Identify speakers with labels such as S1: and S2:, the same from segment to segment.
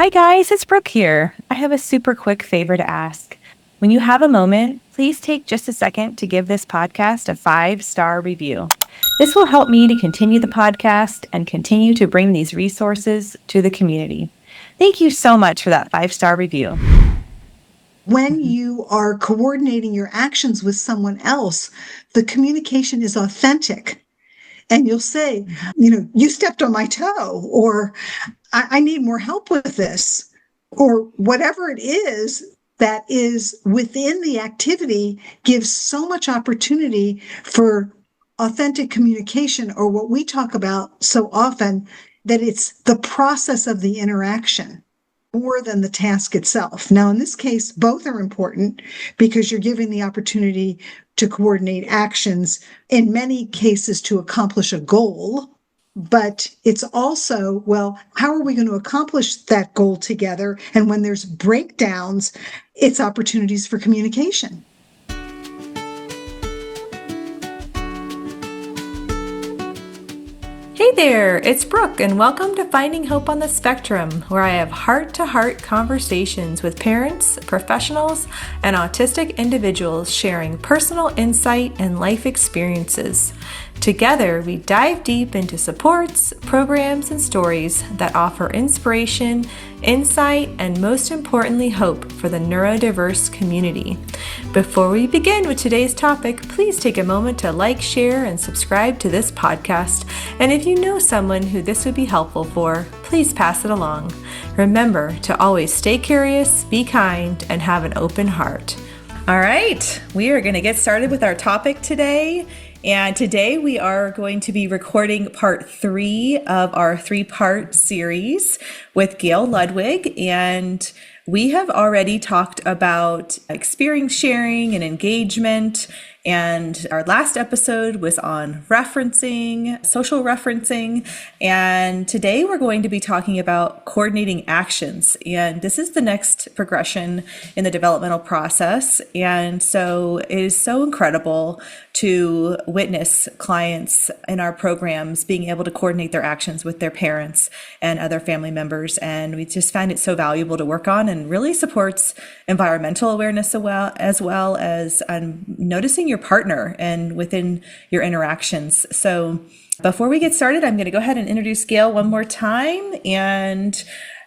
S1: Hi guys, it's Brooke here. I have a super quick favor to ask. When you have a moment, please take just a second to give this podcast a 5-star review. This will help me to continue the podcast and continue to bring these resources to the community. Thank you so much for that 5-star review.
S2: When you are coordinating your actions with someone else, the communication is authentic. And you'll say, you stepped on my toe, or I need more help with this, or whatever it is that is within the activity gives so much opportunity for authentic communication, or what we talk about so often, that it's the process of the interaction more than the task itself. Now, in this case, both are important because you're giving the opportunity to coordinate actions, in many cases to accomplish a goal. But it's also, well, how are we going to accomplish that goal together? And when there's breakdowns, it's opportunities for communication.
S3: Hey there, it's Brooke, and welcome to Finding Hope on the Spectrum, where I have heart-to-heart conversations with parents, professionals, and autistic individuals sharing personal insight and life experiences. Together, we dive deep into supports, programs, and stories that offer inspiration, insight, and most importantly, hope for the neurodiverse community. Before we begin with today's topic, please take a moment to like, share, and subscribe to this podcast. And if you know someone who this would be helpful for, please pass it along. Remember to always stay curious, be kind, and have an open heart. All right, we are going to get started with our topic today. And today we are going to be recording part 3 of our 3-part series with Gail Ludwig. And we have already talked about experience sharing and engagement. And our last episode was on referencing, social referencing. And today we're going to be talking about coordinating actions. And this is the next progression in the developmental process. And so it is so incredible to witness clients in our programs being able to coordinate their actions with their parents and other family members. And we just find it so valuable to work on, and really supports environmental awareness as well as noticing your partner and within your interactions. So before we get started, I'm going to go ahead and introduce Gail one more time, and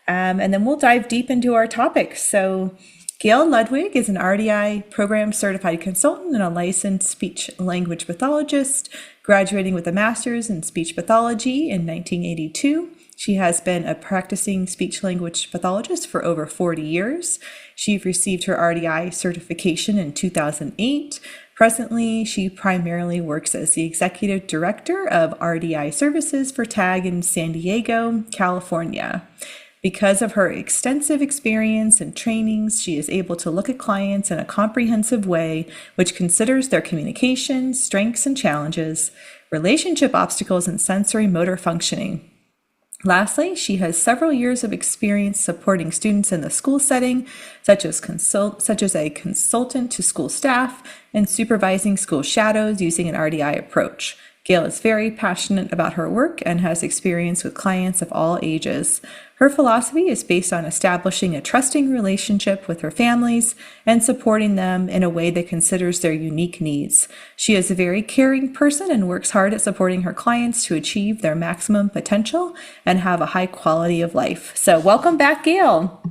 S3: then we'll dive deep into our topic. So Gail Ludwig is an RDI program certified consultant and a licensed speech language pathologist, graduating with a master's in speech pathology in 1982. She has been a practicing speech language pathologist for over 40 years. She received her RDI certification in 2008. Presently, she primarily works as the executive director of RDI services for TAG in San Diego, California. Because of her extensive experience and trainings, she is able to look at clients in a comprehensive way, which considers their communication, strengths and challenges, relationship obstacles, and sensory motor functioning. Lastly, she has several years of experience supporting students in the school setting, such as a consultant to school staff and supervising school shadows using an RDI approach. Gail is very passionate about her work and has experience with clients of all ages. Her philosophy is based on establishing a trusting relationship with her families and supporting them in a way that considers their unique needs. She is a very caring person and works hard at supporting her clients to achieve their maximum potential and have a high quality of life. So welcome back, Gail.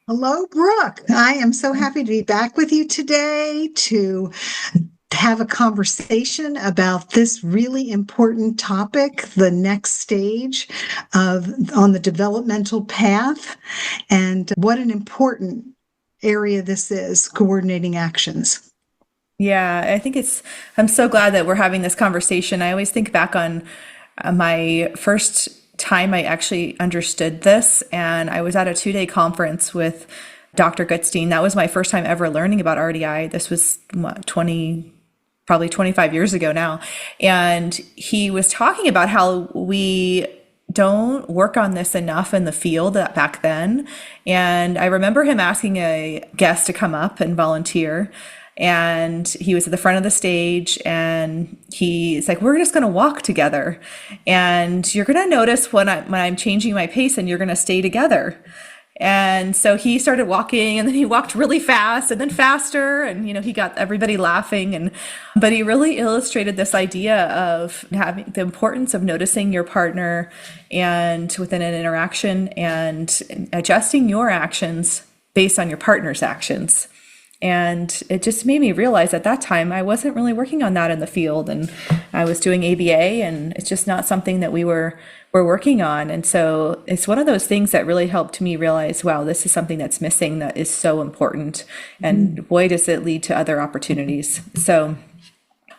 S2: Hello, Brooke. I am so happy to be back with you today to have a conversation about this really important topic, the next stage on the developmental path, and what an important area this is, coordinating actions.
S3: Yeah, I'm so glad that we're having this conversation. I always think back on my first time I actually understood this, and I was at a 2-day conference with Dr. Gutstein. That was my first time ever learning about RDI. This was probably 25 years ago now. And he was talking about how we don't work on this enough in the field back then. And I remember him asking a guest to come up and volunteer. and he was at the front of the stage, and he's like, we're just going to walk together, and you're going to notice when I'm changing my pace, and you're going to stay together. And so he started walking, and then he walked really fast and then faster. And, he got everybody laughing. But he really illustrated this idea of having the importance of noticing your partner and within an interaction and adjusting your actions based on your partner's actions. And it just made me realize at that time, I wasn't really working on that in the field, and I was doing ABA, and it's just not something that we were working on. And so it's one of those things that really helped me realize, wow, this is something that's missing that is so important. And boy, does it lead to other opportunities. So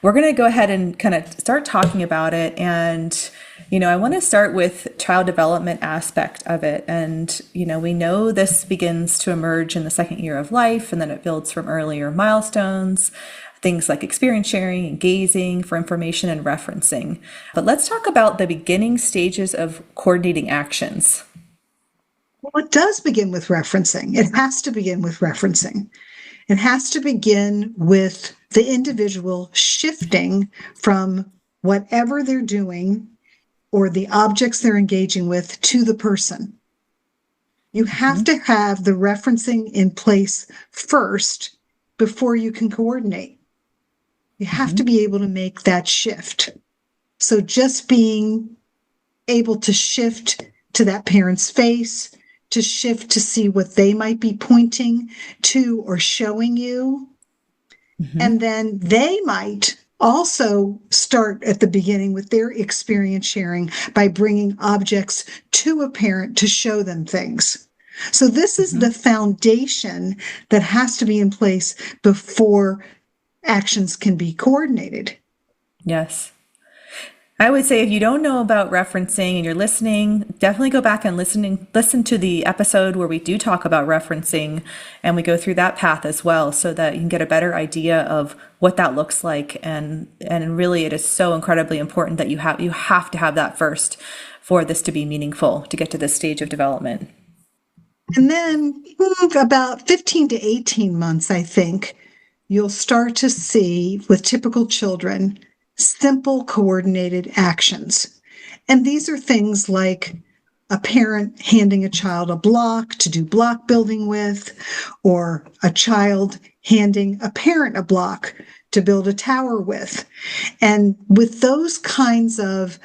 S3: we're going to go ahead and kind of start talking about it. And, I want to start with child development aspect of it. And, we know this begins to emerge in the second year of life, and then it builds from earlier milestones, things like experience sharing and gazing for information and referencing. But let's talk about the beginning stages of coordinating actions.
S2: Well, it does begin with referencing. It has to begin with referencing. It has to begin with the individual shifting from whatever they're doing or the objects they're engaging with to the person. You have to have the referencing in place first before you can coordinate. You have to be able to make that shift. So just being able to shift to that parent's face, to shift to see what they might be pointing to or showing you. And then they might also start at the beginning with their experience sharing by bringing objects to a parent to show them things. So this is the foundation that has to be in place before actions can be coordinated.
S3: Yes. I would say if you don't know about referencing and you're listening, definitely go back and listen to the episode where we do talk about referencing, and we go through that path as well, so that you can get a better idea of what that looks like. And really, it is so incredibly important that you have to have that first for this to be meaningful, to get to this stage of development.
S2: And then about 15 to 18 months, I think, you'll start to see with typical children simple coordinated actions. And these are things like a parent handing a child a block to do block building with, or a child handing a parent a block to build a tower with. And with those kinds of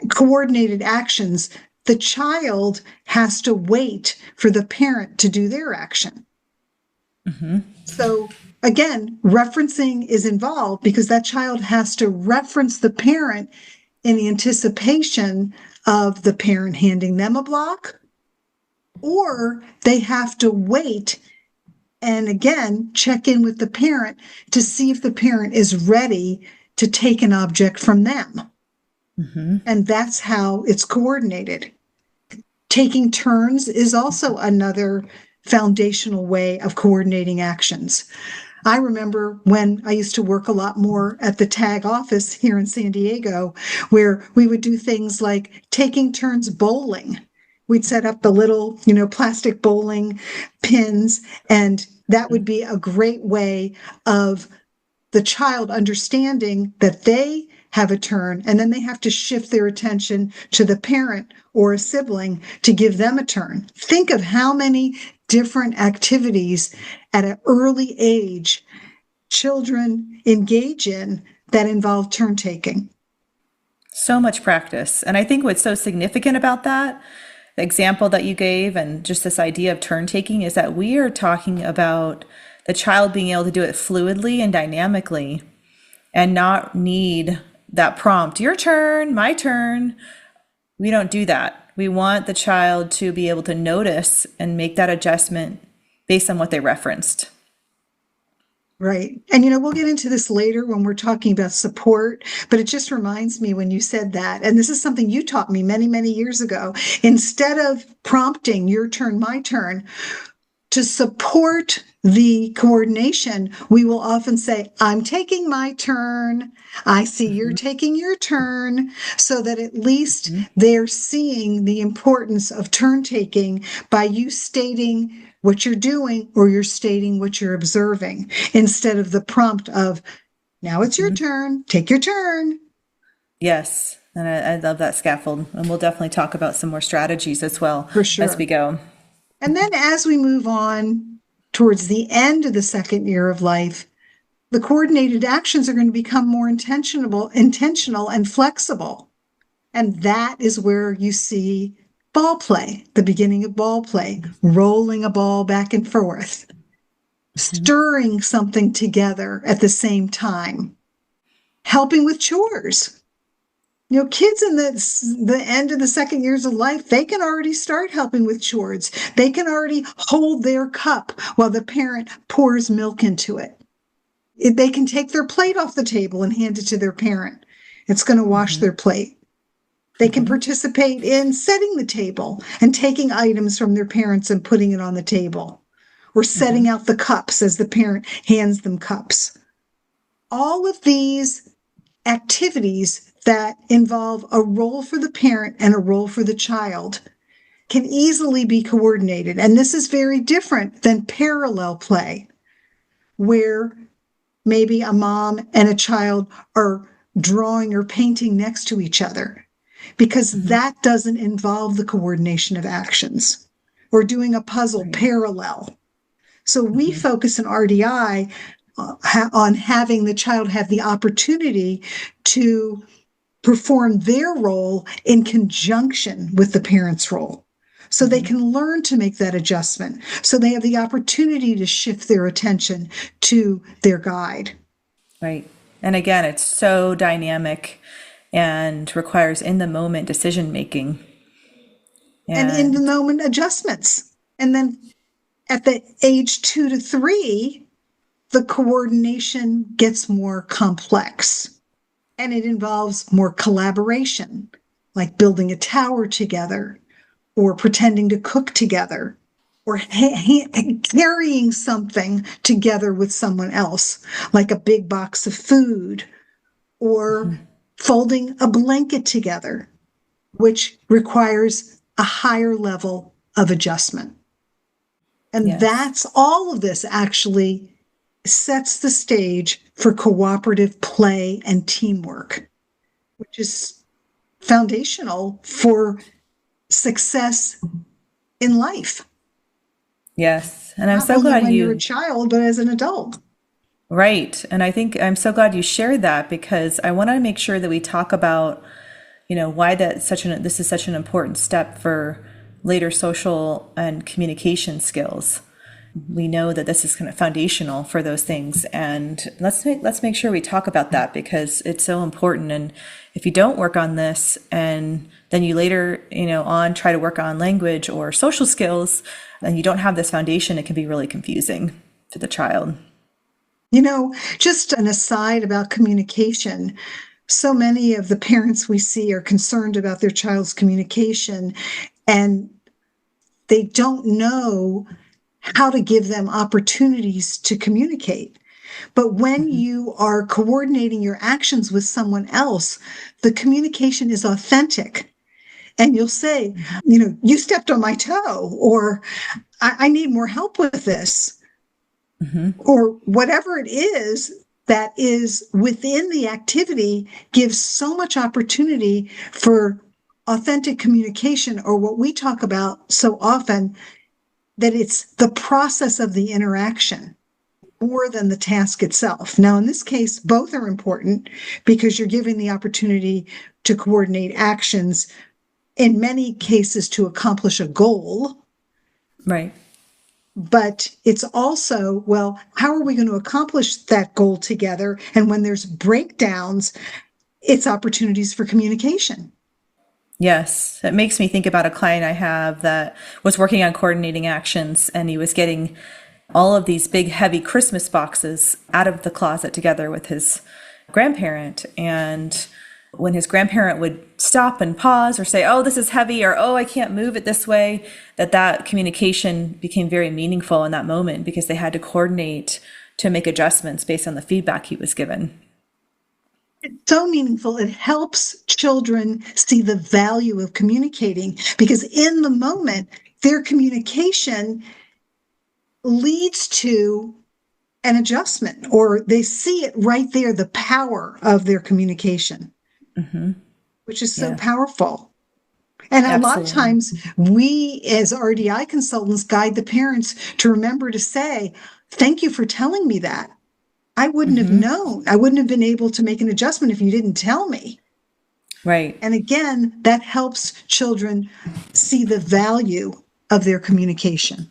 S2: coordinated actions, the child has to wait for the parent to do their action. So again, referencing is involved because that child has to reference the parent in the anticipation of the parent handing them a block, or they have to wait and again check in with the parent to see if the parent is ready to take an object from them. And that's how it's coordinated. Taking turns is also another foundational way of coordinating actions. I remember when I used to work a lot more at the tag office here in San Diego, where we would do things like taking turns bowling. We'd set up the little, plastic bowling pins, and that would be a great way of the child understanding that they have a turn, and then they have to shift their attention to the parent or a sibling to give them a turn. Think of how many different activities at an early age children engage in that involve turn taking.
S3: So much practice. And I think what's so significant about that, the example that you gave, and just this idea of turn taking, is that we are talking about the child being able to do it fluidly and dynamically and not need that prompt, your turn, my turn. We don't do that. We want the child to be able to notice and make that adjustment based on what they referenced.
S2: Right. And, we'll get into this later when we're talking about support, but it just reminds me when you said that, and this is something you taught me many, many years ago, instead of prompting your turn, my turn, to support the coordination, we will often say, I'm taking my turn. I see you're taking your turn, so that at least they're seeing the importance of turn taking by you stating what you're doing or you're stating what you're observing instead of the prompt of, now it's your turn, take your turn.
S1: Yes. And I love that scaffold. And we'll definitely talk about some more strategies as well
S2: For sure.
S1: as we go.
S2: And then as we move on towards the end of the second year of life, the coordinated actions are going to become more intentional and flexible. And that is where you see ball play, the beginning of ball play, rolling a ball back and forth, stirring something together at the same time, helping with chores. Kids in the end of the second years of life, they can already start helping with chores. They can already hold their cup while the parent pours milk into it. They can take their plate off the table and hand it to their parent. It's going to wash their plate. They can participate in setting the table and taking items from their parents and putting it on the table, or setting out the cups as the parent hands them cups. All of these activities that involve a role for the parent and a role for the child can easily be coordinated. And this is very different than parallel play, where maybe a mom and a child are drawing or painting next to each other, because that doesn't involve the coordination of actions, or doing a puzzle parallel. So we focus in RDI on having the child have the opportunity to perform their role in conjunction with the parent's role, so they can learn to make that adjustment, so they have the opportunity to shift their attention to their guide.
S1: Right. And again, it's so dynamic and requires in-the-moment decision-making.
S2: And in-the-moment adjustments. And then at the age 2 to 3, the coordination gets more complex. And it involves more collaboration, like building a tower together, or pretending to cook together, or carrying something together with someone else, like a big box of food, or folding a blanket together, which requires a higher level of adjustment. And that's all of this actually sets the stage for cooperative play and teamwork, which is foundational for success in life.
S1: Yes. And I'm
S2: Not
S1: so
S2: only
S1: glad
S2: when you're a child, but as an adult.
S1: Right. And I think I'm so glad you shared that, because I want to make sure that we talk about, why this is such an important step for later social and communication skills. We know that this is kind of foundational for those things, and let's make sure we talk about that, because it's so important. And if you don't work on this, and then you later, on try to work on language or social skills, and you don't have this foundation, it can be really confusing to the child.
S2: Just an aside about communication. So many of the parents we see are concerned about their child's communication, and they don't know how to give them opportunities to communicate. But when you are coordinating your actions with someone else, the communication is authentic. And you'll say, you stepped on my toe, or I need more help with this, or whatever it is that is within the activity gives so much opportunity for authentic communication, or what we talk about so often, that it's the process of the interaction more than the task itself. Now, in this case, both are important, because you're giving the opportunity to coordinate actions, in many cases to accomplish a goal.
S1: Right.
S2: But it's also, well, how are we going to accomplish that goal together? And when there's breakdowns, it's opportunities for communication.
S1: Yes, it makes me think about a client I have that was working on coordinating actions, and he was getting all of these big, heavy Christmas boxes out of the closet together with his grandparent. And when his grandparent would stop and pause or say, oh, this is heavy, or, oh, I can't move it this way, that communication became very meaningful in that moment, because they had to coordinate to make adjustments based on the feedback he was given.
S2: It's so meaningful. It helps children see the value of communicating, because in the moment, their communication leads to an adjustment, or they see it right there, the power of their communication, which is so
S1: Yeah,
S2: powerful. And a lot of
S1: absolutely.
S2: times we as RDI consultants guide the parents to remember to say, thank you for telling me that. I wouldn't have known. I wouldn't have been able to make an adjustment if you didn't tell me.
S1: Right.
S2: And again, that helps children see the value of their communication.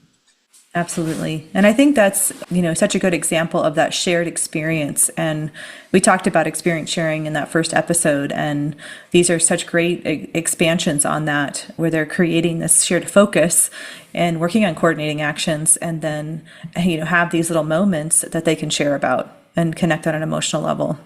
S1: Absolutely. And I think that's, such a good example of that shared experience. And we talked about experience sharing in that first episode. And these are such great expansions on that, where they're creating this shared focus and working on coordinating actions, and then, have these little moments that they can share about and connect on an emotional level.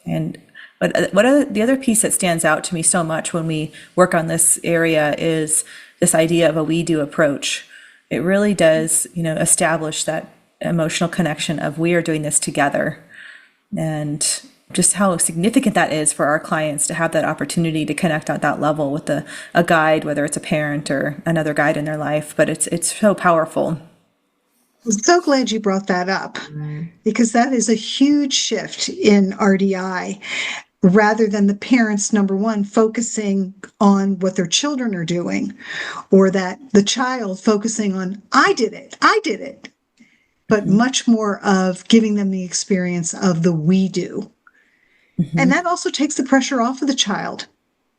S1: And the other piece that stands out to me so much when we work on this area is this idea of a we do approach. It really does, establish that emotional connection of we are doing this together, and just how significant that is for our clients to have that opportunity to connect at that level with a guide, whether it's a parent or another guide in their life. But it's so powerful.
S2: I'm so glad you brought that up, because that is a huge shift in RDI. Rather than the parents, number one, focusing on what their children are doing, or that the child focusing on, I did it, but much more of giving them the experience of the we do. And that also takes the pressure off of the child,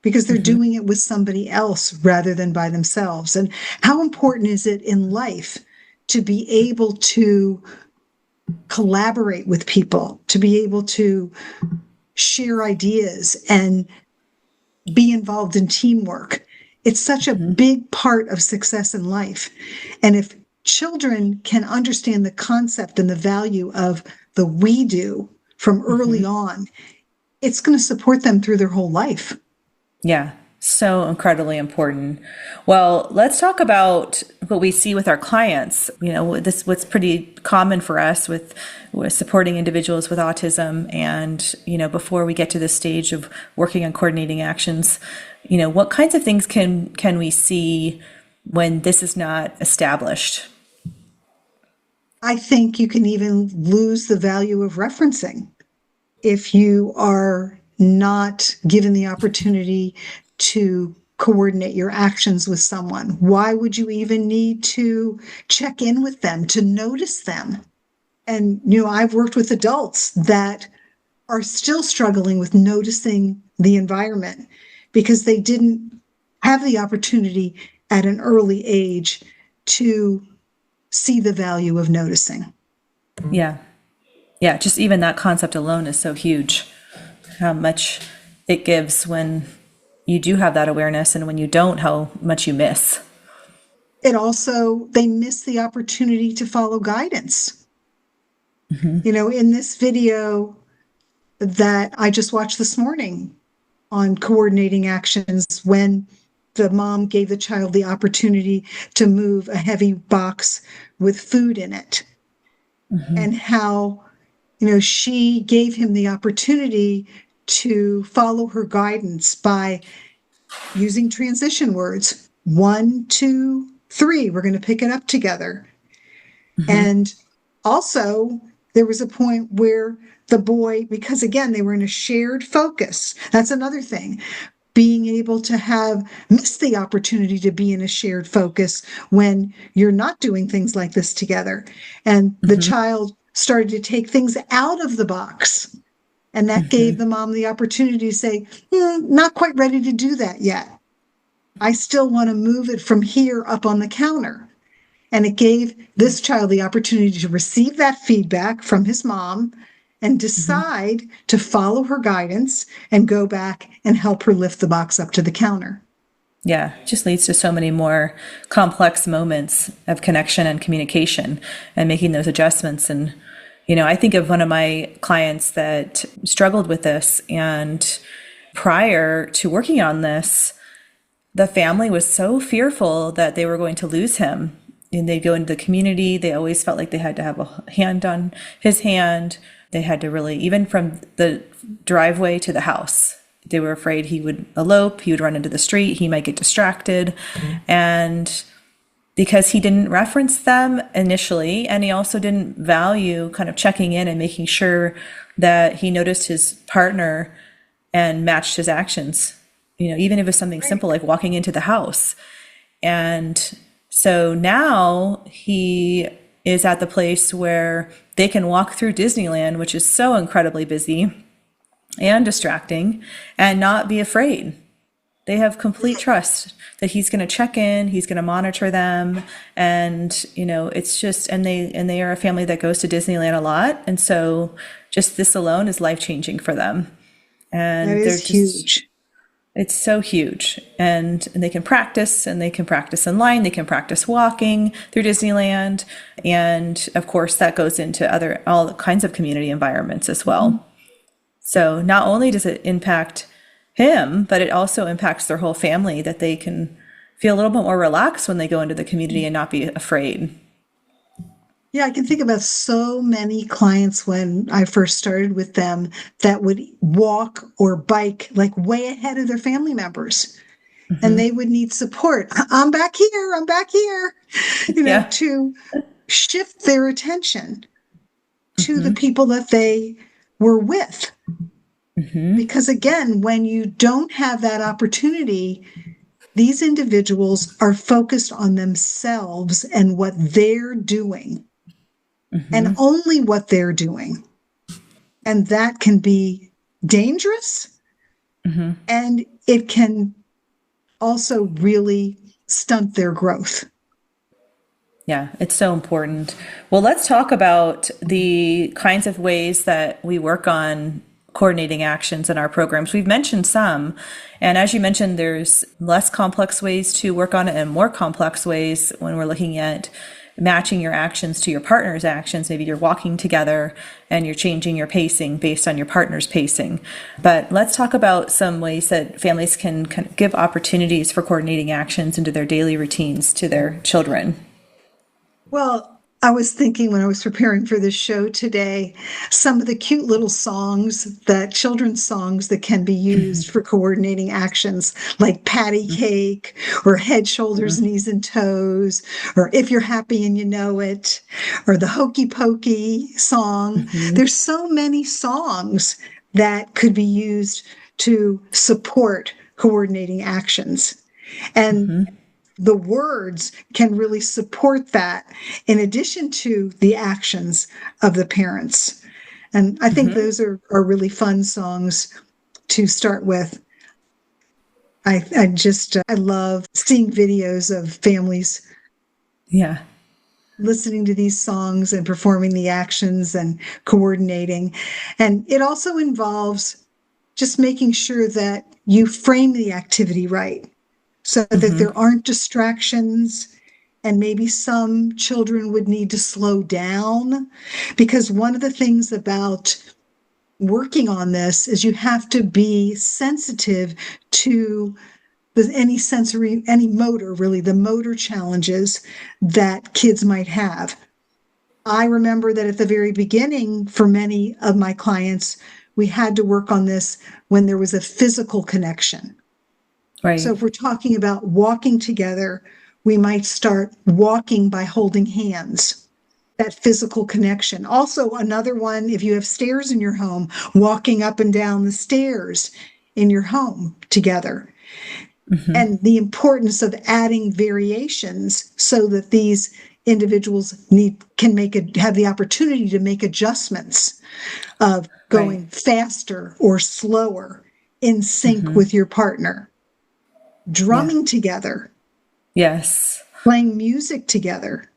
S2: because they're doing it with somebody else rather than by themselves. And how important is it in life to be able to collaborate with people, to be able to share ideas and be involved in teamwork? It's such a big part of success in life. And if children can understand the concept and the value of the we do from early on, it's going to support them through their whole life.
S1: Yeah, so incredibly important. Well, let's talk about what we see with our clients. What's pretty common for us with supporting individuals with autism. And, before we get to this stage of working on coordinating actions, what kinds of things can we see when this is not established?
S2: I think you can even lose the value of referencing if you are not given the opportunity to coordinate your actions with someone. Why would you even need to check in with them, to notice them? And, I've worked with adults that are still struggling with noticing the environment because they didn't have the opportunity at an early age to see the value of noticing.
S1: Yeah. Yeah. Just even that concept alone is so huge. How much it gives when you do have that awareness, and when you don't, how much you miss.
S2: They miss the opportunity to follow guidance. In this video that I just watched this morning on coordinating actions, when the mom gave the child the opportunity to move a heavy box with food in it, and how, she gave him the opportunity to follow her guidance by using transition words. 1, 2, 3, we're going to pick it up together. And also, there was a point where the boy, because again, they were in a shared focus. That's another thing. Being able to have missed the opportunity to be in a shared focus when you're not doing things like this together. And the child started to take things out of the box. And that gave the mom the opportunity to say, not quite ready to do that yet. I still want to move it from here up on the counter. And it gave this child the opportunity to receive that feedback from his mom and decide to follow her guidance and go back and help her lift the box up to the counter.
S1: Yeah, it just leads to so many more complex moments of connection and communication and making those adjustments. And, I think of one of my clients that struggled with this, and prior to working on this, the family was so fearful that they were going to lose him. And they'd go into the community. They always felt like they had to have a hand on his hand. They had to really, even from the driveway to the house, they were afraid he would elope, he would run into the street, he might get distracted. And
S3: because he didn't reference them initially, and he also didn't value kind of checking in and making sure that he noticed his partner and matched his actions, even if it was something simple like walking into the house. And so now he is at the place where they can walk through Disneyland, which is so incredibly busy and distracting, and not be afraid. They have complete trust that he's going to check in, he's going to monitor them. And, it's just, and they are a family that goes to Disneyland a lot. And so just this alone is life-changing for them. And
S2: that is huge.
S3: It's so huge. And they can practice, and they can practice in line. They can practice walking through Disneyland. And of course that goes into all kinds of community environments as well. Mm-hmm. So not only does it impact him, but it also impacts their whole family, that they can feel a little bit more relaxed when they go into the community and not be afraid.
S2: Yeah, I can think about so many clients when I first started with them that would walk or bike like way ahead of their family members. Mm-hmm. And they would need support. I'm back here, to shift their attention to the people that they were with. Mm-hmm. Because again, when you don't have that opportunity, these individuals are focused on themselves and what they're doing, and only what they're doing. And that can be dangerous, and it can also really stunt their growth.
S3: Yeah, it's so important. Well, let's talk about the kinds of ways that we work on coordinating actions in our programs. We've mentioned some, and as you mentioned, there's less complex ways to work on it and more complex ways when we're looking at matching your actions to your partner's actions. Maybe you're walking together and you're changing your pacing based on your partner's pacing. But let's talk about some ways that families can give opportunities for coordinating actions into their daily routines to their children.
S2: Well, I was thinking when I was preparing for this show today, some of the cute little children's songs that can be used for coordinating actions, like patty cake or head, shoulders, knees, and toes, or if you're happy and you know it, or the hokey pokey song. There's so many songs that could be used to support coordinating actions. And the words can really support that in addition to the actions of the parents. And I think those are really fun songs to start with. I love seeing videos of families listening to these songs and performing the actions and coordinating. And it also involves just making sure that you frame the activity right, so that there aren't distractions, and maybe some children would need to slow down. Because one of the things about working on this is you have to be sensitive to any motor, really, the motor challenges that kids might have. I remember that at the very beginning, for many of my clients, we had to work on this when there was a physical connection. Right. So if we're talking about walking together, we might start walking by holding hands, that physical connection. Also, another one, if you have stairs in your home, walking up and down the stairs in your home together. And the importance of adding variations so that these individuals have the opportunity to make adjustments of going faster or slower in sync with your partner. Drumming together. Yes. Playing music together.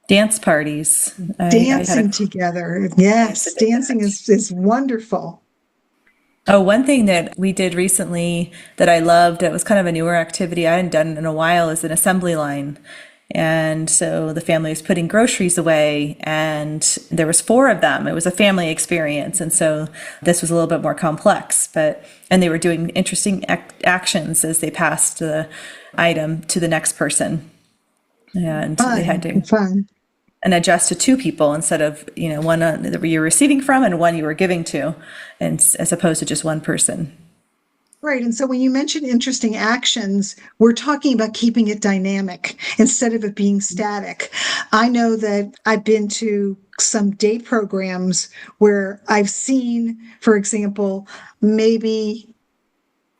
S3: Dance parties.
S2: Dancing together. Yes, dancing is wonderful.
S3: Oh, one thing that we did recently that I loved, that was kind of a newer activity I hadn't done in a while, is an assembly line. And so the family was putting groceries away, and there was 4 of them. It was a family experience. And so this was a little bit more complex, and they were doing interesting actions as they passed the item to the next person. And they had to and adjust to 2 people instead of, one that you were receiving from and one you were giving to, and as opposed to just one person.
S2: Right. And so when you mention interesting actions, we're talking about keeping it dynamic instead of it being static. I know that I've been to some day programs where I've seen, for example, maybe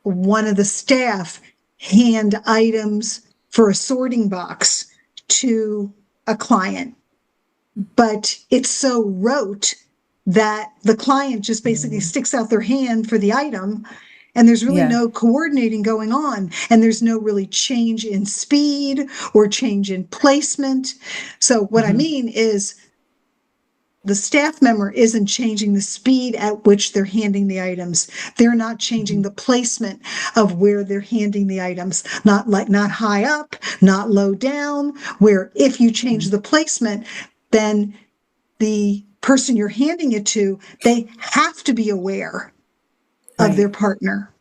S2: one of the staff hand items for a sorting box to a client, but it's so rote that the client just basically sticks out their hand for the item, and there's really no coordinating going on, and there's no really change in speed or change in placement. So what I mean is the staff member isn't changing the speed at which they're handing the items. They're not changing the placement of where they're handing the items, not high up, not low down, where if you change the placement, then the person you're handing it to, they have to be aware of their partner.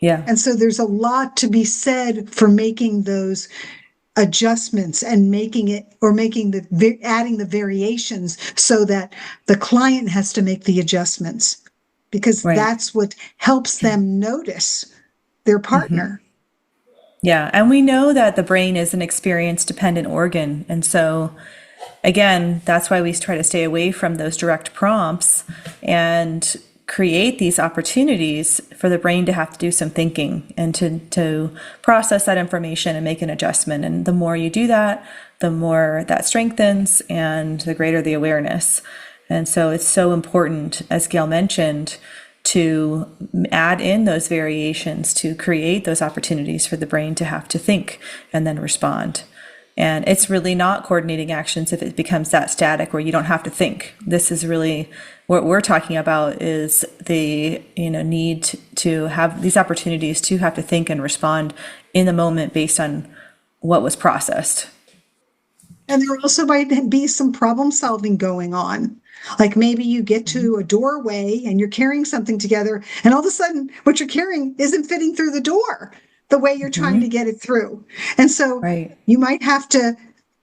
S1: Yeah.
S2: And so there's a lot to be said for making those adjustments and adding the variations so that the client has to make the adjustments, because that's what helps them notice their partner.
S1: Yeah. And we know that the brain is an experience dependent organ. And so again, that's why we try to stay away from those direct prompts and create these opportunities for the brain to have to do some thinking and to process that information and make an adjustment. And the more you do that, the more that strengthens and the greater the awareness. And so it's so important, as Gail mentioned, to add in those variations to create those opportunities for the brain to have to think and then respond. And it's really not coordinating actions if it becomes that static where you don't have to think. This is really what we're talking about, is the need to have these opportunities to have to think and respond in the moment based on what was processed.
S2: And there also might be some problem solving going on. Like maybe you get to a doorway and you're carrying something together, and all of a sudden what you're carrying isn't fitting through the door the way you're trying to get it through. And so you might have to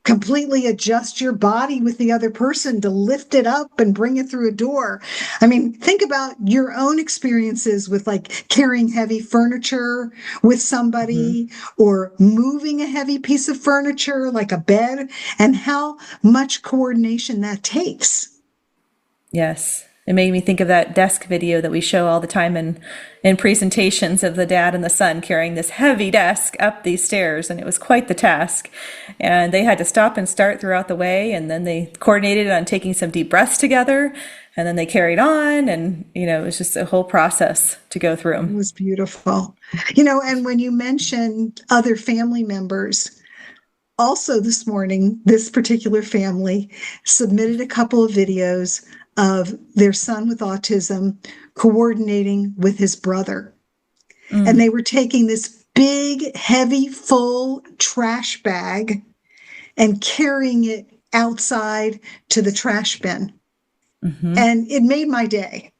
S2: completely adjust your body with the other person to lift it up and bring it through a door. I mean, think about your own experiences with like carrying heavy furniture with somebody or moving a heavy piece of furniture like a bed, and how much coordination that takes.
S1: Yes. It made me think of that desk video that we show all the time in presentations of the dad and the son carrying this heavy desk up these stairs. And it was quite the task. And they had to stop and start throughout the way. And then they coordinated on taking some deep breaths together. And then they carried on. And, it was just a whole process to go through.
S2: It was beautiful. And when you mentioned other family members, also this morning, this particular family submitted a couple of videos of their son with autism coordinating with his brother. And they were taking this big, heavy, full trash bag and carrying it outside to the trash bin. And it made my day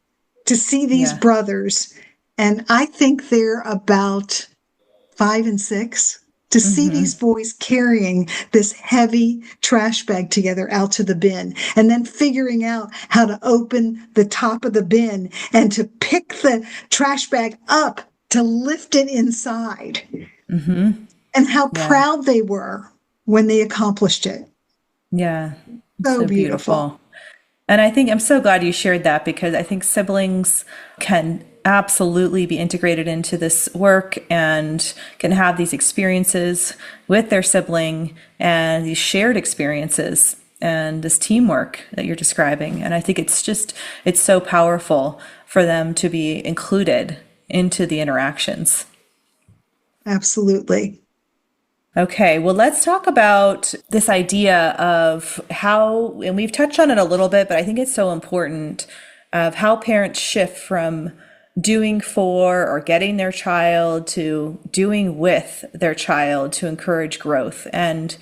S2: to see these brothers. And I think they're about 5 and 6. To see these boys carrying this heavy trash bag together out to the bin, and then figuring out how to open the top of the bin and to pick the trash bag up to lift it inside. And how proud they were when they accomplished it.
S1: Yeah.
S2: So beautiful.
S1: And I think I'm so glad you shared that, because I think siblings can absolutely be integrated into this work and can have these experiences with their sibling and these shared experiences and this teamwork that you're describing. And I think it's so powerful for them to be included into the interactions.
S2: Absolutely.
S1: Okay, well, let's talk about this idea of how, and we've touched on it a little bit, but I think it's so important, of how parents shift from doing for or getting their child to doing with their child to encourage growth. And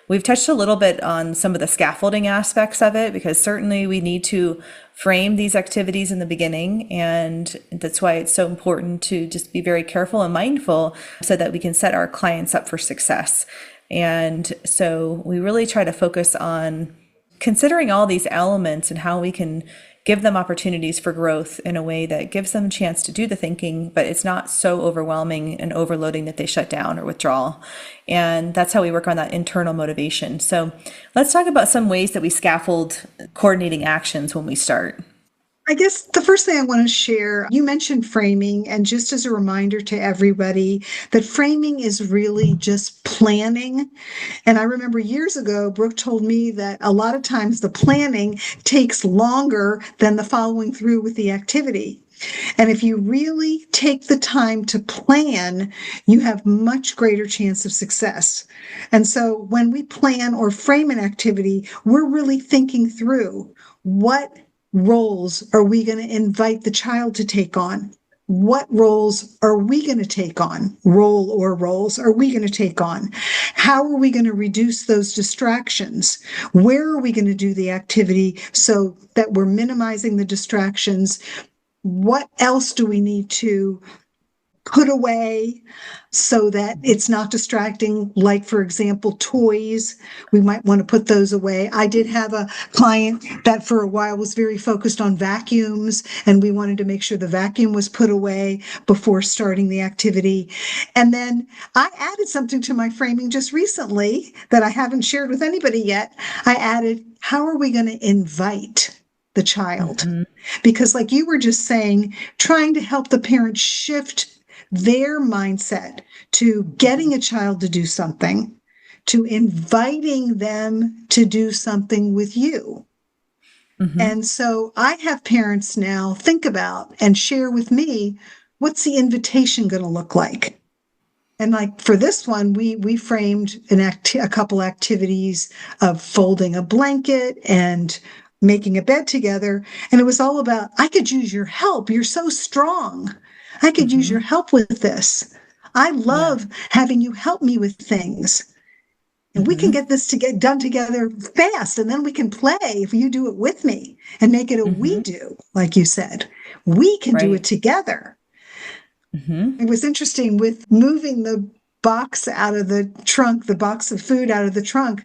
S1: we've touched a little bit on some of the scaffolding aspects of it, because certainly we need to frame these activities in the beginning. And that's why it's so important to just be very careful and mindful so that we can set our clients up for success. And so we really try to focus on
S3: considering all these elements and how we can give them opportunities for growth in a way that gives them a chance to do the thinking, but it's not so overwhelming and overloading that they shut down or withdraw. And that's how we work on that internal motivation. So let's talk about some ways that we scaffold coordinating actions when we start.
S2: I guess the first thing I want to share, you mentioned framing, and just as a reminder to everybody that framing is really just planning. And I remember years ago, Brooke told me that a lot of times the planning takes longer than the following through with the activity. And if you really take the time to plan, you have much greater chance of success. And so when we plan or frame an activity, we're really thinking through what roles are we going to invite the child to take on? What roles are we going to take on? Role or roles are we going to take on? How are we going to reduce those distractions? Where are we going to do the activity so that we're minimizing the distractions? What else do we need to put away so that it's not distracting? Like, for example, toys, we might want to put those away. I did have a client that for a while was very focused on vacuums, and we wanted to make sure the vacuum was put away before starting the activity. And then I added something to my framing just recently that I haven't shared with anybody yet. I added, how are we going to invite the child? Mm-hmm. Because like you were just saying, trying to help the parent shift their mindset to getting a child to do something, to inviting them to do something with you. Mm-hmm. And so I have parents now think about and share with me, what's the invitation going to look like? And like for this one, we framed a couple activities of folding a blanket and making a bed together. And it was all about, I could use your help. You're so strong. I could mm-hmm. use your help with this. I love having you help me with things. And mm-hmm. we can get this done together fast. And then we can play if you do it with me and make it a mm-hmm. we do, like you said. We can do it together. Mm-hmm. It was interesting with moving the box out of the trunk, the box of food out of the trunk.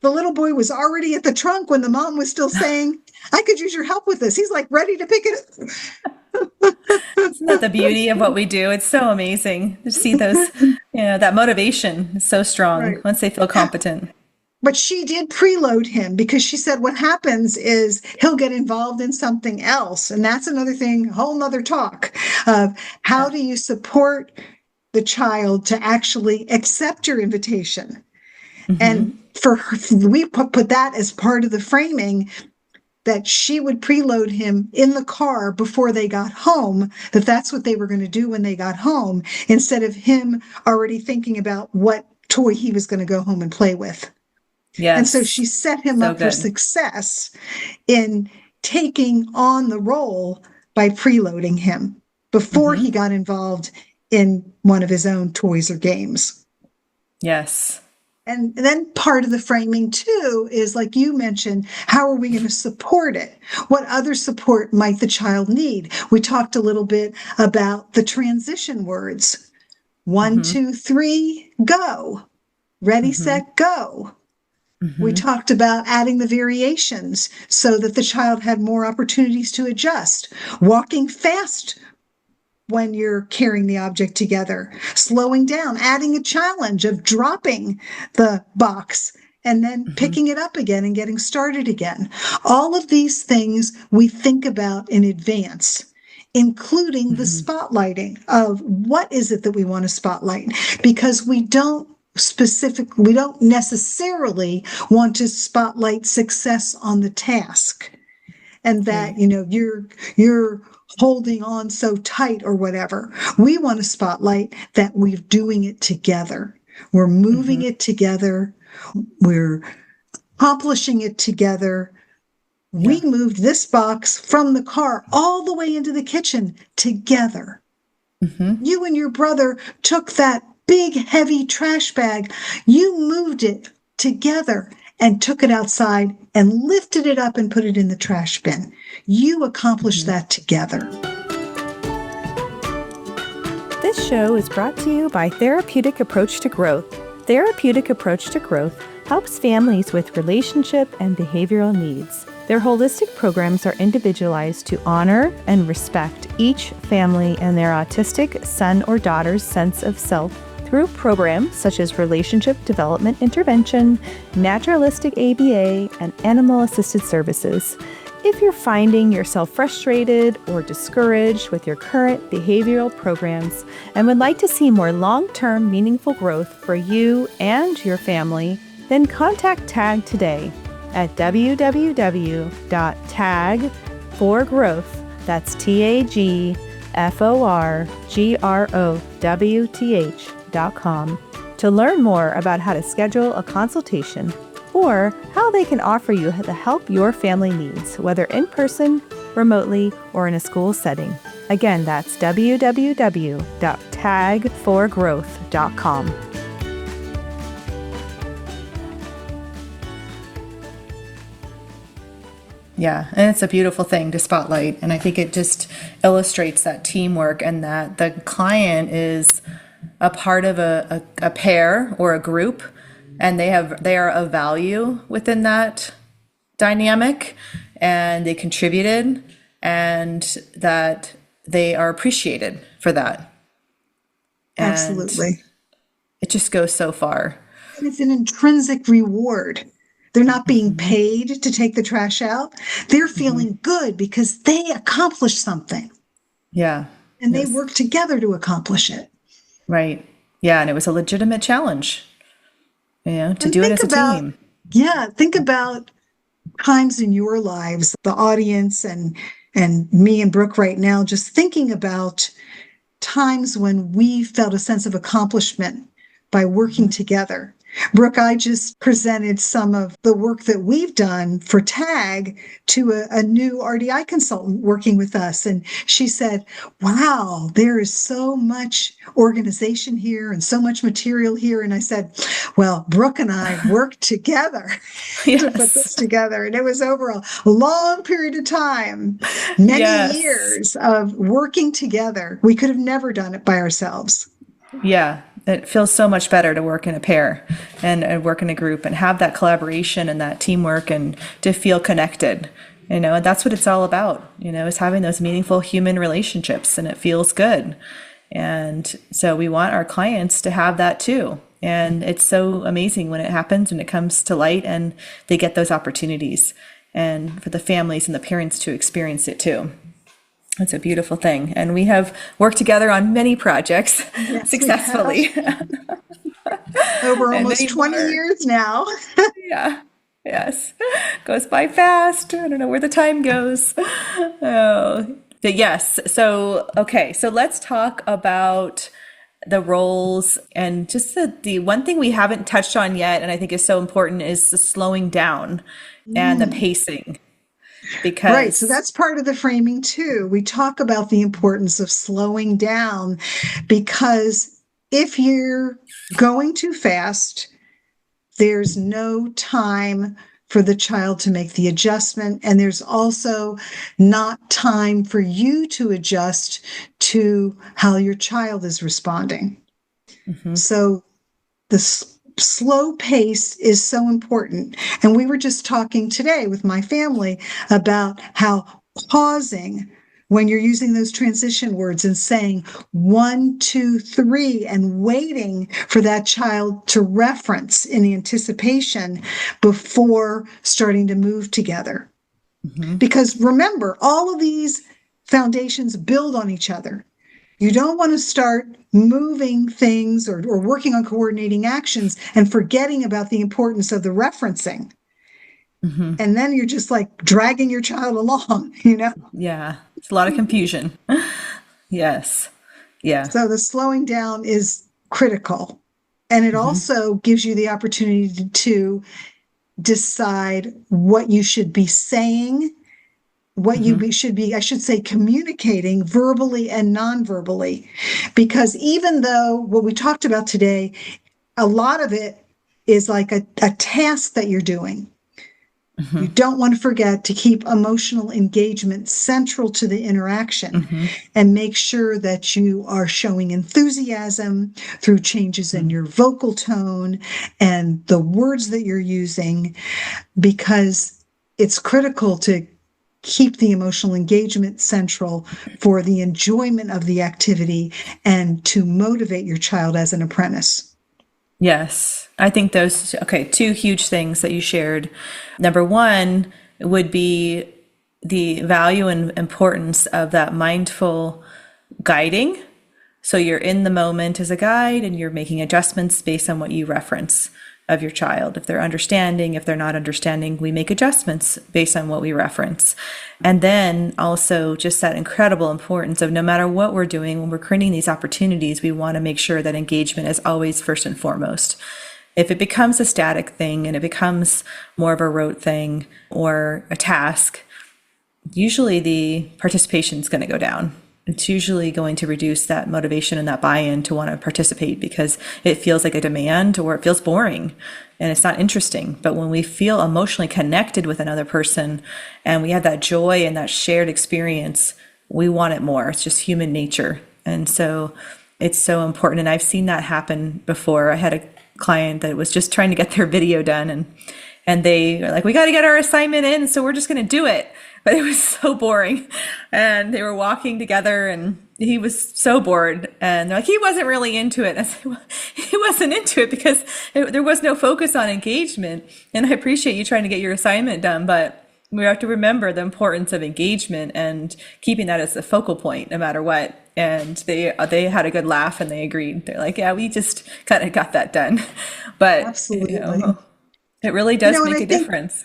S2: The little boy was already at the trunk when the mom was still saying, I could use your help with this. He's like ready to pick it up.
S3: Isn't that the beauty of what we do? It's so amazing to see those, that motivation is so strong once they feel competent.
S2: But she did preload him because she said what happens is he'll get involved in something else. And that's another thing, whole nother talk of how do you support the child to actually accept your invitation? Mm-hmm. And for her, we put that as part of the framing, that she would preload him in the car before they got home, that's what they were going to do when they got home, instead of him already thinking about what toy he was going to go home and play with. Yes. And so she set him up for success in taking on the role by preloading him before mm-hmm. he got involved in one of his own toys or games.
S3: Yes.
S2: And then part of the framing, too, is like you mentioned, how are we going to support it? What other support might the child need? We talked a little bit about the transition words. 1, mm-hmm. 2, 3, go. Ready, mm-hmm. set, go. Mm-hmm. We talked about adding the variations so that the child had more opportunities to adjust. Walking fast when you're carrying the object together, slowing down, adding a challenge of dropping the box and then mm-hmm. picking it up again and getting started again. All of these things we think about in advance, including mm-hmm. the spotlighting of what is it that we want to spotlight, because we don't necessarily want to spotlight success on the task and that, you're holding on so tight or whatever. We want to spotlight that we're doing it together. We're moving mm-hmm. it together. We're accomplishing it together. Yeah. We moved this box from the car all the way into the kitchen together. Mm-hmm. You and your brother took that big, heavy trash bag. You moved it together and took it outside and lifted it up and put it in the trash bin. You accomplished that together.
S1: This show is brought to you by Therapeutic Approach to Growth. Therapeutic Approach to Growth helps families with relationship and behavioral needs. Their holistic programs are individualized to honor and respect each family and their autistic son or daughter's sense of self through programs such as relationship development intervention, naturalistic ABA, and animal-assisted services. If you're finding yourself frustrated or discouraged with your current behavioral programs and would like to see more long-term meaningful growth for you and your family, then contact TAG today at www.tagforgrowth, that's TAGFORGROWTH.com, to learn more about how to schedule a consultation or how they can offer you the help your family needs, whether in person, remotely, or in a school setting. Again, that's www.tagforgrowth.com.
S3: Yeah, and it's a beautiful thing to spotlight. And I think it just illustrates that teamwork and that the client is a part of a pair or a group, and they are of value within that dynamic, and they contributed, and that they are appreciated for that. And
S2: Absolutely.
S3: it just goes so far.
S2: And it's an intrinsic reward. They're not being paid to take the trash out. They're feeling good because they accomplished something.
S3: Yeah.
S2: And they work together to accomplish it.
S3: Right. Yeah. And it was a legitimate challenge, to do it as a team.
S2: Yeah. Think about times in your lives, the audience and me and Brooke right now, just thinking about times when we felt a sense of accomplishment by working together. Brooke, I just presented some of the work that we've done for TAG to a new RDI consultant working with us. And she said, wow, there is so much organization here and so much material here. And I said, well, Brooke and I worked together to put this together. And it was over a long period of time, many years of working together. We could have never done it by ourselves.
S3: Yeah. It feels so much better to work in a pair and work in a group and have that collaboration and that teamwork and to feel connected, and that's what it's all about, is having those meaningful human relationships, and it feels good. And so we want our clients to have that too. And it's so amazing when it happens and it comes to light and they get those opportunities, and for the families and the parents to experience it too. It's a beautiful thing. And we have worked together on many projects successfully.
S2: Over almost 20 years now.
S3: Yeah. Yes. Goes by fast. I don't know where the time goes. Oh, but yes. So, okay. So let's talk about the roles, and just the one thing we haven't touched on yet, and I think is so important, is the slowing down and the pacing.
S2: Right. So that's part of the framing too. We talk about the importance of slowing down, because if you're going too fast, there's no time for the child to make the adjustment. And there's also not time for you to adjust to how your child is responding. So the slow pace is so important. And we were just talking today with my family about how pausing when you're using those transition words and saying 1, 2, 3, and waiting for that child to reference in anticipation before starting to move together. Because remember, all of these foundations build on each other. You don't want to start moving things or working on coordinating actions and forgetting about the importance of the referencing. And then you're just like dragging your child along,
S3: Yeah, it's a lot of confusion. Yes. Yeah.
S2: So the slowing down is critical. And it also gives you the opportunity to decide what you should be saying, what you should be, I should say, communicating verbally and non-verbally. Because even though what we talked about today, a lot of it is like a task that you're doing. You don't want to forget to keep emotional engagement central to the interaction and make sure that you are showing enthusiasm through changes in your vocal tone and the words that you're using, because it's critical to keep the emotional engagement central for the enjoyment of the activity and to motivate your child as an apprentice.
S3: Yes, I think those, okay, two huge things that you shared. Number one would be the value and importance of that mindful guiding. So you're in the moment as a guide and you're making adjustments based on what you reference of your child. If they're understanding, if they're not understanding, we make adjustments based on what we reference. And then also just that incredible importance of no matter what we're doing, when we're creating these opportunities, we want to make sure that engagement is always first and foremost. If it becomes a static thing and it becomes more of a rote thing or a task, usually the participation is going to go down. It's usually going to reduce that motivation and that buy-in to want to participate because it feels like a demand or it feels boring and it's not interesting. But when we feel emotionally connected with another person and we have that joy and that shared experience, we want it more. It's just human nature. And so it's so important. And I've seen that happen before. I had a client that was just trying to get their video done and they were like, we got to get our assignment in, so we're just going to do it. But it was so boring. And they were walking together and he was so bored. And they're like, he wasn't really into it. And I said, well, he wasn't into it because there was no focus on engagement. And I appreciate you trying to get your assignment done, but we have to remember the importance of engagement and keeping that as the focal point no matter what. And they had a good laugh and they agreed. They're like, yeah, we just kind of got that done. But
S2: Absolutely.
S3: It really does make a difference.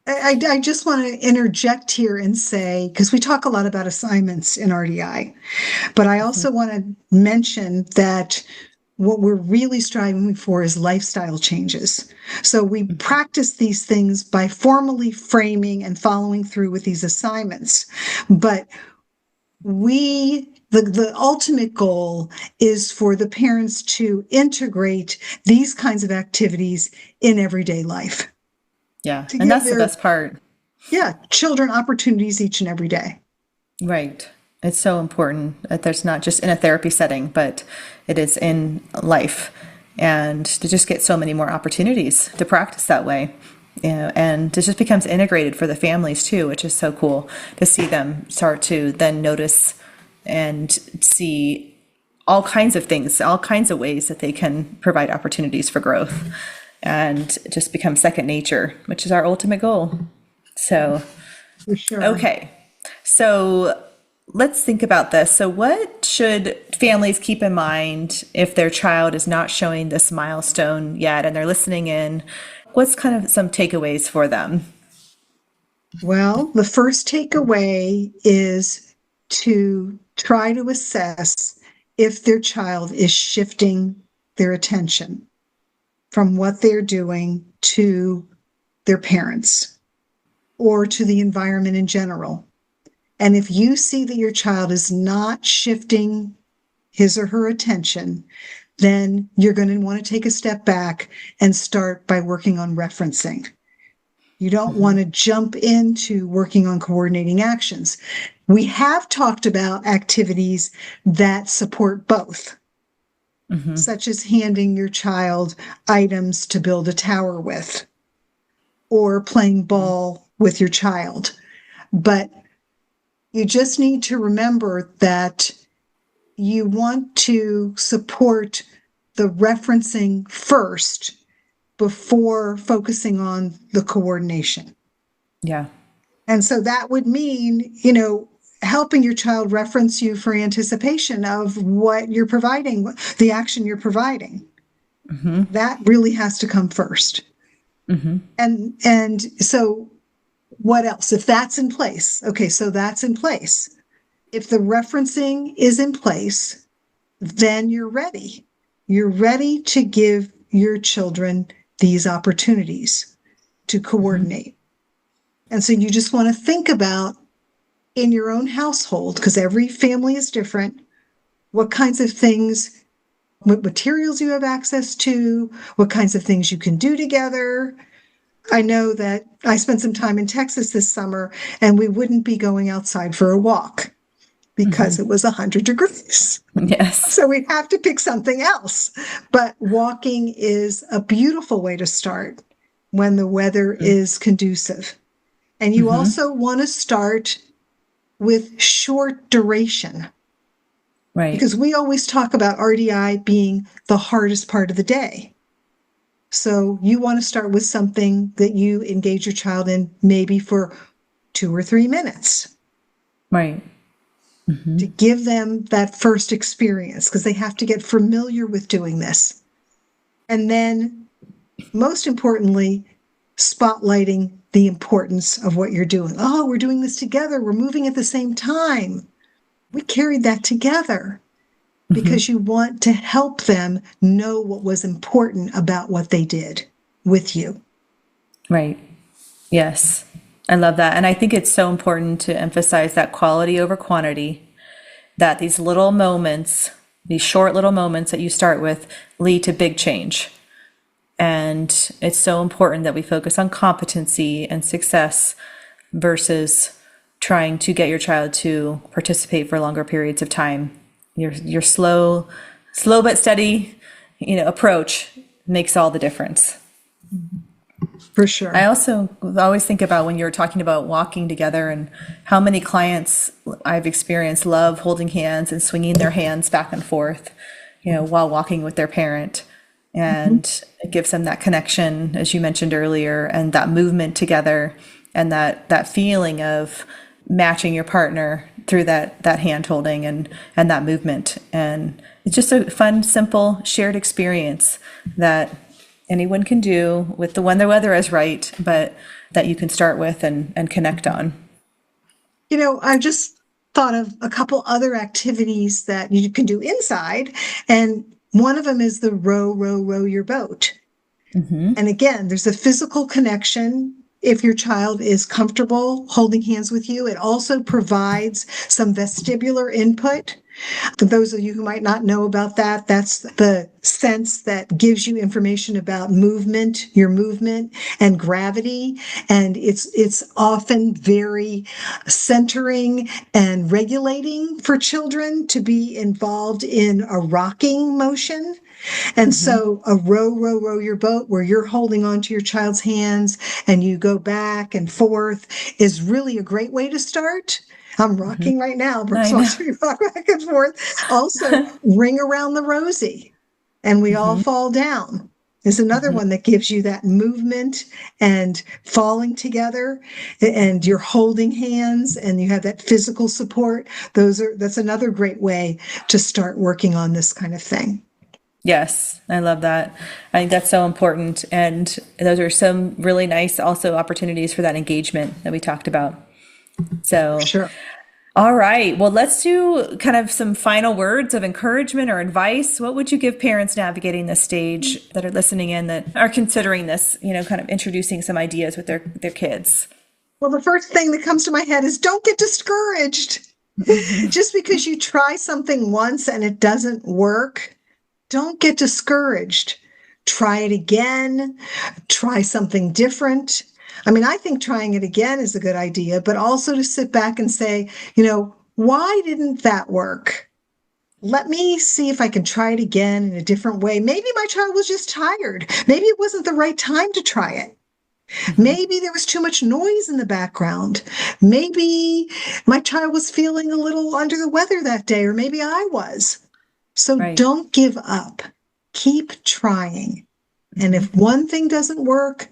S2: I just want to interject here and say, because we talk a lot about assignments in RDI, but I also want to mention that what we're really striving for is lifestyle changes. So we practice these things by formally framing and following through with these assignments. But the ultimate goal is for the parents to integrate these kinds of activities in everyday life.
S3: Yeah, and that's the best part.
S2: Yeah, children opportunities each and every day.
S3: Right. It's so important that there's not just in a therapy setting, but it is in life. And to just get so many more opportunities to practice that way. And it just becomes integrated for the families too, which is so cool to see them start to then notice and see all kinds of things, all kinds of ways that they can provide opportunities for growth. And just become second nature, which is our ultimate goal. So,
S2: for sure.
S3: Okay. So let's think about this. So what should families keep in mind if their child is not showing this milestone yet and they're listening in? What's kind of some takeaways for them?
S2: Well, the first takeaway is to try to assess if their child is shifting their attention from what they're doing to their parents or to the environment in general. And if you see that your child is not shifting his or her attention, then you're going to want to take a step back and start by working on referencing. You don't want to jump into working on coordinating actions. We have talked about activities that support both. Such as handing your child items to build a tower with, or playing ball with your child. But you just need to remember that you want to support the referencing first before focusing on the coordination.
S3: Yeah.
S2: And so that would mean, helping your child reference you for anticipation of what you're providing, the action you're providing. That really has to come first. And so what else? If that's in place, okay, so that's in place. If the referencing is in place, then you're ready. You're ready to give your children these opportunities to coordinate. And so you just want to think about in your own household, because every family is different, what kinds of things, what materials you have access to, what kinds of things you can do together, I know that I spent some time in Texas this summer and we wouldn't be going outside for a walk because it was 100 degrees.
S3: Yes.
S2: So we'd have to pick something else. But walking is a beautiful way to start when the weather is conducive. And you also want to start with short duration.
S3: Right.
S2: Because we always talk about RDI being the hardest part of the day. So you want to start with something that you engage your child in maybe for 2 or 3 minutes.
S3: Right.
S2: To give them that first experience, because they have to get familiar with doing this. And then, most importantly, spotlighting the importance of what you're doing. Oh, we're doing this together. We're moving at the same time. We carried that together because you want to help them know what was important about what they did with you.
S3: Right. Yes. I love that. And I think it's so important to emphasize that quality over quantity, that these little moments, these short little moments that you start with lead to big change. And it's so important that we focus on competency and success versus trying to get your child to participate for longer periods of time. Your slow but steady, approach makes all the difference.
S2: For sure.
S3: I also always think about when you're talking about walking together and how many clients I've experienced love holding hands and swinging their hands back and forth, while walking with their parent. And it gives them that connection, as you mentioned earlier, and that movement together and that feeling of matching your partner through that hand holding and that movement. And it's just a fun, simple, shared experience that anyone can do with when the weather is right, but that you can start with and connect on.
S2: I just thought of a couple other activities that you can do inside. And one of them is the row your boat. And again, there's a physical connection. If your child is comfortable holding hands with you, it also provides some vestibular input. For those of you who might not know about that, that's the sense that gives you information about movement, your movement, and gravity. And it's often very centering and regulating for children to be involved in a rocking motion. And so a row your boat where you're holding onto your child's hands and you go back and forth is really a great way to start. I'm rocking right now. Brooke's watching me rock back and forth. Also, ring around the rosy and we all fall down is another one that gives you that movement and falling together, and you're holding hands and you have that physical support. That's another great way to start working on this kind of thing.
S3: Yes, I love that. I think that's so important. And those are some really nice also opportunities for that engagement that we talked about. So,
S2: sure.
S3: All right. Well, let's do kind of some final words of encouragement or advice. What would you give parents navigating this stage that are listening in, that are considering this, kind of introducing some ideas with their kids?
S2: Well, the first thing that comes to my head is don't get discouraged. Just because you try something once and it doesn't work, don't get discouraged. Try it again. Try something different. I think trying it again is a good idea, but also to sit back and say, why didn't that work? Let me see if I can try it again in a different way. Maybe my child was just tired. Maybe it wasn't the right time to try it. Maybe there was too much noise in the background. Maybe my child was feeling a little under the weather that day, or maybe I was. So Don't give up. Keep trying. And if one thing doesn't work,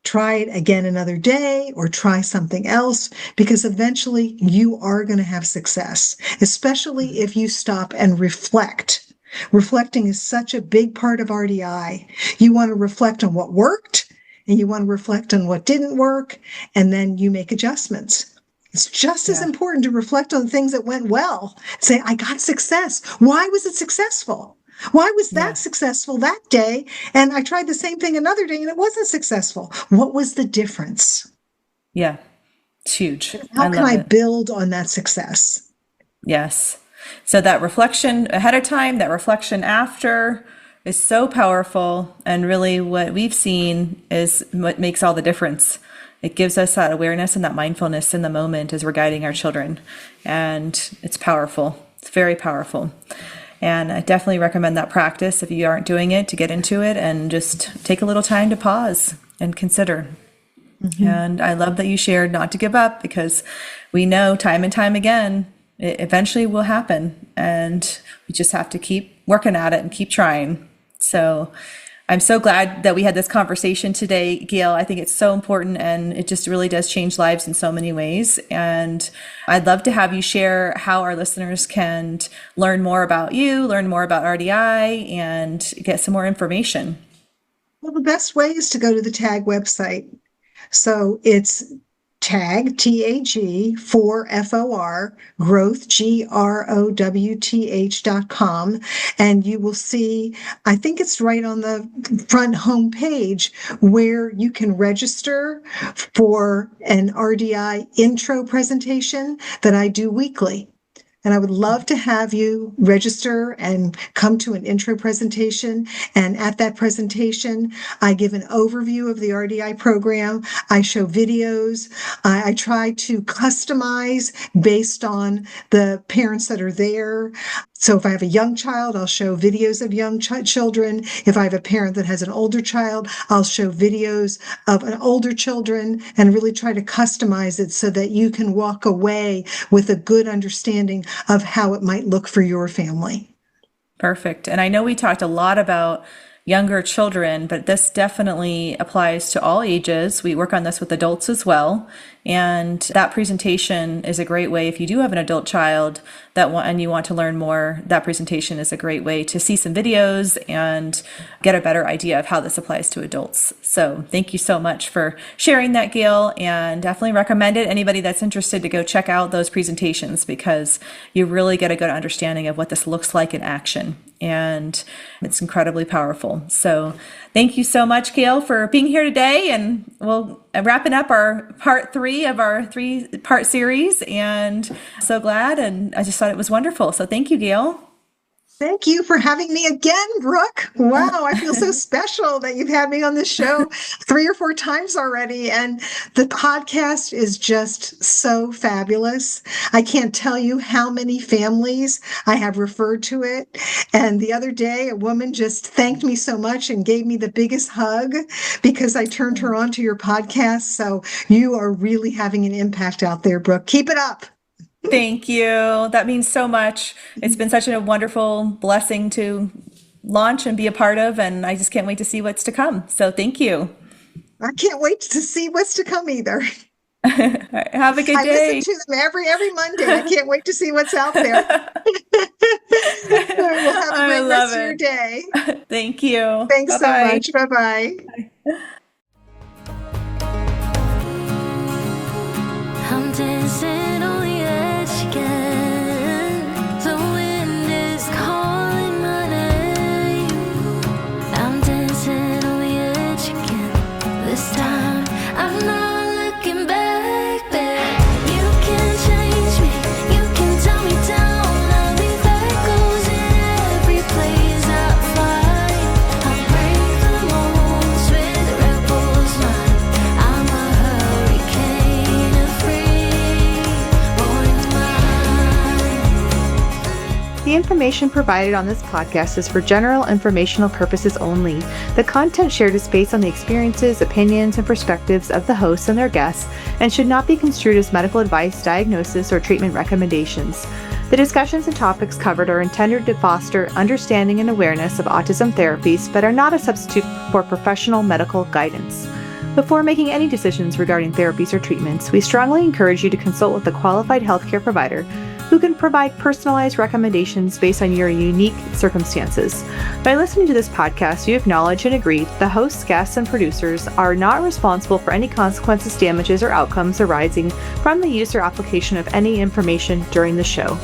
S2: try it again another day or try something else, because eventually you are going to have success, especially if you stop and reflect. Reflecting is such a big part of RDI. You want to reflect on what worked and you want to reflect on what didn't work, and then you make adjustments. It's just as important to reflect on things that went well. Say, I got success. Why was it successful? Why was that successful that day? And I tried the same thing another day and it wasn't successful. What was the difference?
S3: Yeah, it's huge.
S2: How can I build on that success?
S3: Yes. So that reflection ahead of time, that reflection after is so powerful. And really what we've seen is what makes all the difference. It gives us that awareness and that mindfulness in the moment as we're guiding our children. And it's powerful. It's very powerful. And I definitely recommend that practice if you aren't doing it, to get into it and just take a little time to pause and consider. Mm-hmm. And I love that you shared not to give up, because we know time and time again, it eventually will happen. And we just have to keep working at it and keep trying. So I'm so glad that we had this conversation today, Gail. I think it's so important, and it just really does change lives in so many ways. And I'd love to have you share how our listeners can learn more about you, learn more about RDI, and get some more information.
S2: Well, the best way is to go to the TAG website. So it's TAG, TAG, 4FOR, growth, GROWTH.com. And you will see, I think it's right on the front home page, where you can register for an RDI intro presentation that I do weekly. And I would love to have you register and come to an intro presentation. And at that presentation, I give an overview of the RDI program. I show videos. I try to customize based on the parents that are there. So if I have a young child, I'll show videos of young children. If I have a parent that has an older child, I'll show videos of an older children, and really try to customize it so that you can walk away with a good understanding of how it might look for your family.
S3: Perfect. And I know we talked a lot about younger children, but this definitely applies to all ages. We work on this with adults as well. And that presentation is a great way, if you do have an adult child and you want to learn more, that presentation is a great way to see some videos and get a better idea of how this applies to adults. So thank you so much for sharing that, Gail, and definitely recommend it. Anybody that's interested to go check out those presentations, because you really get a good understanding of what this looks like in action. And it's incredibly powerful. So thank you so much, Gail, for being here today. And we'll wrapping up our part 3 of our 3-part series. And so glad. And I just thought it was wonderful. So thank you, Gail.
S2: Thank you for having me again, Brooke. Wow, I feel so special that you've had me on this show 3 or 4 times already. And the podcast is just so fabulous. I can't tell you how many families I have referred to it. And the other day, a woman just thanked me so much and gave me the biggest hug because I turned her on to your podcast. So you are really having an impact out there, Brooke. Keep it up.
S3: Thank you. That means so much. It's been such a wonderful blessing to launch and be a part of, and I just can't wait to see what's to come. So thank you.
S2: I can't wait to see what's to come either.
S3: Have a good day.
S2: I listen to them every Monday. I can't wait to see what's out there. We'll have a great rest of your day.
S3: Thank you.
S2: Thanks so much. Bye-bye.
S4: I'm dancing on the edge again. The wind is calling my name. I'm dancing on the edge again. This time I'm not looking back, babe. You can change me, you can tell me down. I'll leave echoes in every place I find. I'll break the molds with the rebels mind. I'm a hurricane of
S1: The information provided on this podcast is for general informational purposes only. The content shared is based on the experiences, opinions, and perspectives of the hosts and their guests, and should not be construed as medical advice, diagnosis, or treatment recommendations. The discussions and topics covered are intended to foster understanding and awareness of autism therapies, but are not a substitute for professional medical guidance. Before making any decisions regarding therapies or treatments, we strongly encourage you to consult with a qualified healthcare provider who can provide personalized recommendations based on your unique circumstances. By listening to this podcast, you acknowledge and agree that the hosts, guests, and producers are not responsible for any consequences, damages, or outcomes arising from the use or application of any information during the show.